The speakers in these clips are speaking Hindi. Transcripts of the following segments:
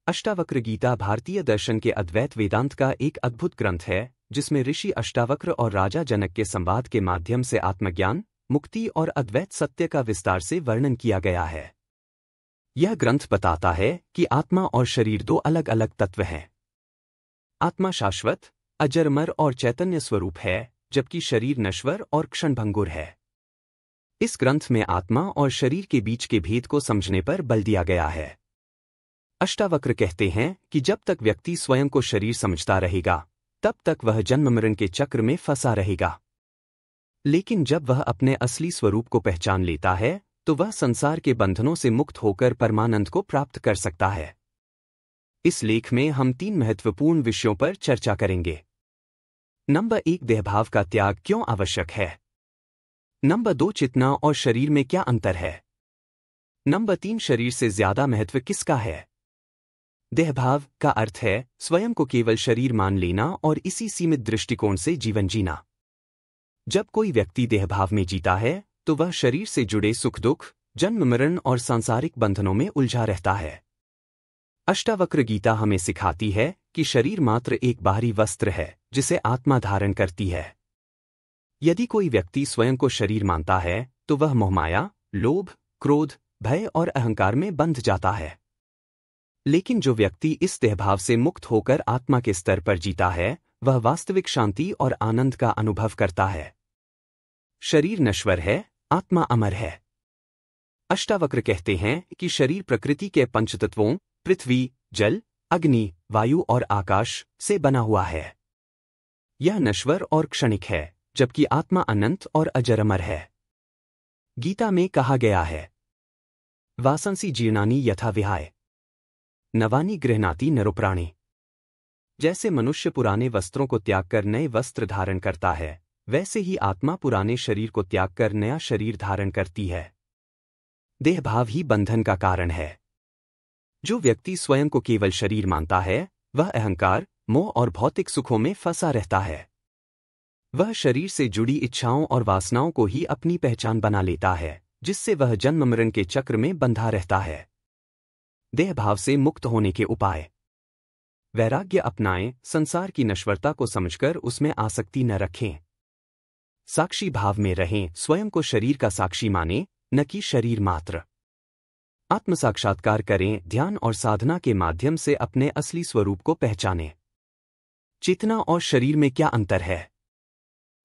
अष्टावक्र गीता भारतीय दर्शन के अद्वैत वेदांत का एक अद्भुत ग्रंथ है, जिसमें ऋषि अष्टावक्र और राजा जनक के संवाद के माध्यम से आत्मज्ञान, मुक्ति और अद्वैत सत्य का विस्तार से वर्णन किया गया है। यह ग्रंथ बताता है कि आत्मा और शरीर दो अलग अलग तत्व हैं। आत्मा शाश्वत, अजरमर और चैतन्य स्वरूप है, जबकि शरीर नश्वर और क्षणभंगुर है। इस ग्रंथ में आत्मा और शरीर के बीच के भेद को समझने पर बल दिया गया है। अष्टावक्र कहते हैं कि जब तक व्यक्ति स्वयं को शरीर समझता रहेगा, तब तक वह जन्म मरण के चक्र में फंसा रहेगा। लेकिन जब वह अपने असली स्वरूप को पहचान लेता है, तो वह संसार के बंधनों से मुक्त होकर परमानंद को प्राप्त कर सकता है। इस लेख में हम 3 महत्वपूर्ण विषयों पर चर्चा करेंगे। नंबर 1, देहभाव का त्याग क्यों आवश्यक है। नंबर 2, चेतना और शरीर में क्या अंतर है। नंबर 3, शरीर से ज्यादा महत्व किसका है। देहभाव का अर्थ है स्वयं को केवल शरीर मान लेना और इसी सीमित दृष्टिकोण से जीवन जीना। जब कोई व्यक्ति देहभाव में जीता है, तो वह शरीर से जुड़े सुख दुख, जन्म मरण और सांसारिक बंधनों में उलझा रहता है। अष्टावक्र गीता हमें सिखाती है कि शरीर मात्र एक बाहरी वस्त्र है, जिसे आत्मा धारण करती है। यदि कोई व्यक्ति स्वयं को शरीर मानता है, तो वह मोहमाया, लोभ, क्रोध, भय और अहंकार में बंध जाता है। लेकिन जो व्यक्ति इस देहभाव से मुक्त होकर आत्मा के स्तर पर जीता है, वह वास्तविक शांति और आनंद का अनुभव करता है। शरीर नश्वर है, आत्मा अमर है। अष्टावक्र कहते हैं कि शरीर प्रकृति के पंचतत्वों पृथ्वी, जल, अग्नि, वायु और आकाश से बना हुआ है। यह नश्वर और क्षणिक है, जबकि आत्मा अनंत और अजरमर है। गीता में कहा गया है, वासंसी जीर्णानि यथा विहाय नवानि गृह्णाति नरोप्राणि। जैसे मनुष्य पुराने वस्त्रों को त्याग कर नए वस्त्र धारण करता है, वैसे ही आत्मा पुराने शरीर को त्याग कर नया शरीर धारण करती है। देहभाव ही बंधन का कारण है। जो व्यक्ति स्वयं को केवल शरीर मानता है, वह अहंकार, मोह और भौतिक सुखों में फंसा रहता है। वह शरीर से जुड़ी इच्छाओं और वासनाओं को ही अपनी पहचान बना लेता है, जिससे वह जन्म मरण के चक्र में बंधा रहता है। देहभाव से मुक्त होने के उपाय। वैराग्य अपनाएं, संसार की नश्वरता को समझकर उसमें आसक्ति न रखें। साक्षी भाव में रहें, स्वयं को शरीर का साक्षी मानें, न कि शरीर मात्र। आत्म साक्षात्कार करें, ध्यान और साधना के माध्यम से अपने असली स्वरूप को पहचानें। चेतना और शरीर में क्या अंतर है।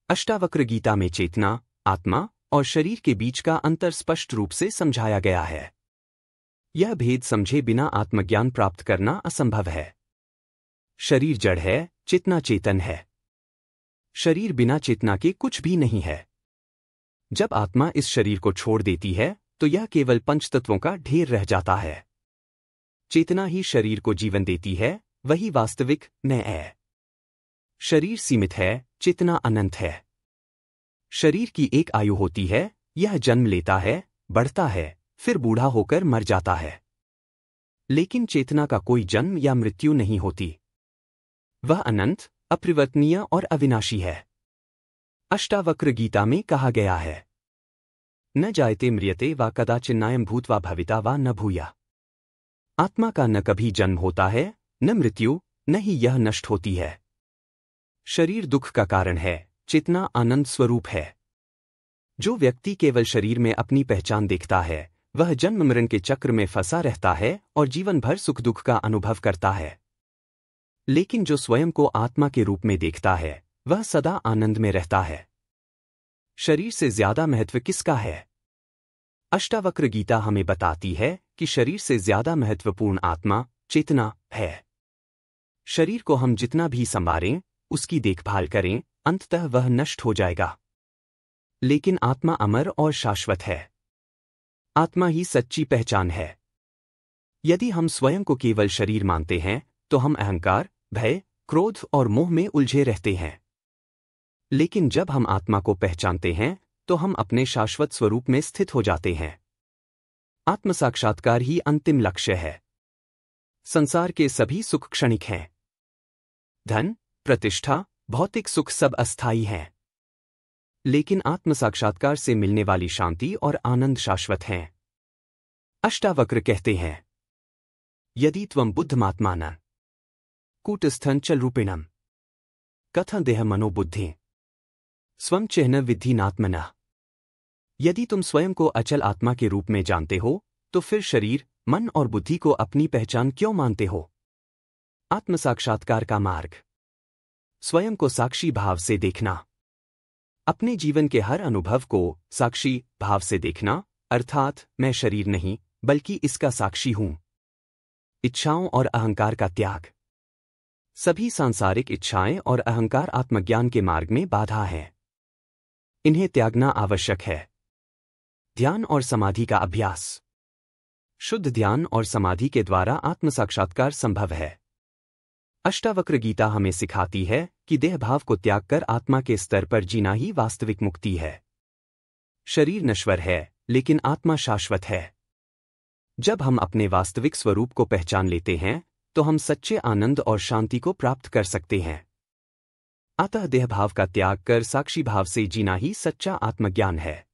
अष्टावक्र गीता में चेतना, आत्मा और शरीर के बीच का अंतर स्पष्ट रूप से समझाया गया है। यह भेद समझे बिना आत्मज्ञान प्राप्त करना असंभव है। शरीर जड़ है, चेतना चेतन है। शरीर बिना चेतना के कुछ भी नहीं है। जब आत्मा इस शरीर को छोड़ देती है, तो यह केवल पंचतत्वों का ढेर रह जाता है। चेतना ही शरीर को जीवन देती है, वही वास्तविक मैं है। शरीर सीमित है, चेतना अनंत है। शरीर की एक आयु होती है, यह जन्म लेता है, बढ़ता है, फिर बूढ़ा होकर मर जाता है। लेकिन चेतना का कोई जन्म या मृत्यु नहीं होती। वह अनंत, अपरिवर्तनीय और अविनाशी है। अष्टावक्र गीता में कहा गया है, न जायते म्रियते वा कदाचिन्नायं भूत्वा भविता वा न भूया। आत्मा का न कभी जन्म होता है, न मृत्यु, न ही यह नष्ट होती है। शरीर दुख का कारण है, चेतना आनंद स्वरूप है। जो व्यक्ति केवल शरीर में अपनी पहचान देखता है, वह जन्म मरण के चक्र में फंसा रहता है और जीवन भर सुख दुख का अनुभव करता है। लेकिन जो स्वयं को आत्मा के रूप में देखता है, वह सदा आनंद में रहता है। शरीर से ज्यादा महत्व किसका है। अष्टावक्र गीता हमें बताती है कि शरीर से ज्यादा महत्वपूर्ण आत्मा, चेतना है। शरीर को हम जितना भी संवारें, उसकी देखभाल करें, अंततः वह नष्ट हो जाएगा। लेकिन आत्मा अमर और शाश्वत है। आत्मा ही सच्ची पहचान है। यदि हम स्वयं को केवल शरीर मानते हैं, तो हम अहंकार, भय, क्रोध और मोह में उलझे रहते हैं। लेकिन जब हम आत्मा को पहचानते हैं, तो हम अपने शाश्वत स्वरूप में स्थित हो जाते हैं। आत्म साक्षात्कार ही अंतिम लक्ष्य है। संसार के सभी सुख क्षणिक हैं। धन, प्रतिष्ठा, भौतिक सुख सब अस्थायी हैं। लेकिन आत्म साक्षात्कार से मिलने वाली शांति और आनंद शाश्वत हैं। अष्टावक्र कहते हैं, यदि त्वं बुद्धमात्मानं कूटस्थं च रूपिणं कथं देह मनोबुद्धि स्वं चिह्न विद्धीनात्मनः। यदि तुम स्वयं को अचल आत्मा के रूप में जानते हो तो फिर शरीर, मन और बुद्धि को अपनी पहचान क्यों मानते हो? आत्मसाक्षात्कार का मार्ग। स्वयं को साक्षी भाव से देखना। अपने जीवन के हर अनुभव को साक्षी भाव से देखना, अर्थात मैं शरीर नहीं बल्कि इसका साक्षी हूं। इच्छाओं और अहंकार का त्याग। सभी सांसारिक इच्छाएं और अहंकार आत्मज्ञान के मार्ग में बाधा हैं। इन्हें त्यागना आवश्यक है। ध्यान और समाधि का अभ्यास। शुद्ध ध्यान और समाधि के द्वारा आत्मसाक्षात्कार संभव है। अष्टावक्र गीता हमें सिखाती है कि देहभाव को त्याग कर आत्मा के स्तर पर जीना ही वास्तविक मुक्ति है। शरीर नश्वर है लेकिन आत्मा शाश्वत है। जब हम अपने वास्तविक स्वरूप को पहचान लेते हैं तो हम सच्चे आनंद और शांति को प्राप्त कर सकते हैं। अतः देहभाव का त्याग कर साक्षी भाव से जीना ही सच्चा आत्मज्ञान है।